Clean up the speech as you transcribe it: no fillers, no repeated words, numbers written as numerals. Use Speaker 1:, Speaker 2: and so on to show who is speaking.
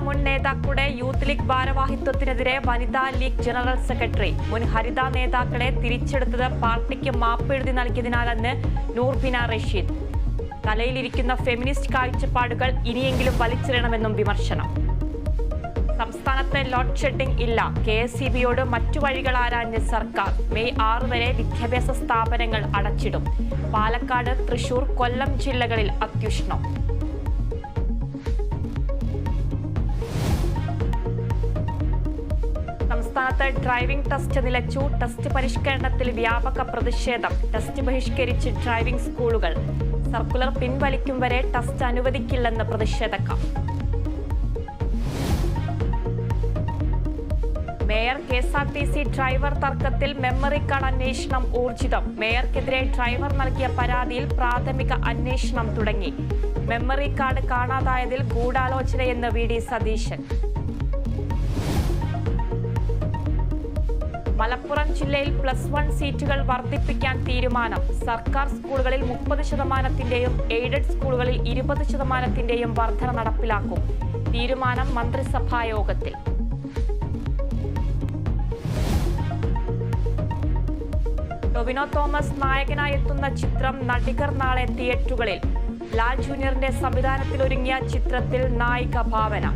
Speaker 1: മുൻ നേതാക്കളുടെ youth league ഭാരവാഹിത്വത്തിനെതിരെ വനിതാ ലീഗ് ജനറൽ സെക്രട്ടറി. മുൻ ഹരിത നേതാക്കളെ തിരിച്ചെടുത്തത് പാർട്ടിക്ക് മാപ്പ് എഴുതി നൽകിയതിനാലെന്ന് നൂർബിന റഷീദ്. തലയിലിരിക്കുന്ന ഫെമിനിസ്റ്റ് കാഴ്ചപ്പാടുകൾ ഇനിയെങ്കിലും വലിച്ചെറിയണമെന്നും വിമർശനം. സംസ്ഥാനത്ത് ലോഡ് ഷെഡിംഗ് ഇല്ല. KSEBയോട് മറ്റു വഴികൾ ആരാഞ്ഞ് സർക്കാർ. മെയ് 6 വരെ വിദ്യാഭ്യാസ സ്ഥാപനങ്ങൾ അടച്ചിടും. പാലക്കാട്, തൃശൂർ, കൊല്ലം ജില്ലകളിൽ അത്യുഷ്ണം. സംസ്ഥാനത്ത് ഡ്രൈവിംഗ് ടെസ്റ്റ് നിലച്ചു. ടെസ്റ്റ് പരിഷ്കരണത്തിൽ വ്യാപക പ്രതിഷേധം. ടെസ്റ്റ് ബഹിഷ്കരിച്ച് ഡ്രൈവിംഗ് സ്കൂളുകൾ. സർക്കുലർ പിൻവലിക്കും വരെ ടെസ്റ്റ് അനുവദിക്കില്ലെന്ന് പ്രതിഷേധക്കാർ. മേയർ KSRTC ഡ്രൈവർ തർക്കത്തിൽ മെമ്മറി കാർഡ് അന്വേഷണം ഊർജിതം. മേയർക്കെതിരെ ഡ്രൈവർ നൽകിയ പരാതിയിൽ പ്രാഥമിക അന്വേഷണം തുടങ്ങി. മെമ്മറി കാർഡ് കാണാതായതിൽ ഗൂഢാലോചനയെന്ന് VD സതീശൻ. മലപ്പുറം ജില്ലയിൽ +1 സീറ്റുകൾ വർദ്ധിപ്പിക്കാൻ തീരുമാനം. സർക്കാർ സ്കൂളുകളിൽ 30%, എയ്ഡഡ് സ്കൂളുകളിൽ 20% വർധന നടപ്പിലാക്കും. തീരുമാനം മന്ത്രിസഭാ യോഗത്തിൽ. ടൊവിനോ തോമസ് നായകനായെത്തുന്ന ചിത്രം നടികർ നാളെ തിയേറ്ററുകളിൽ. ലാൽ ജൂനിയറിന്റെ സംവിധാനത്തിലൊരുങ്ങിയ ചിത്രത്തിൽ നായിക ഭാവന.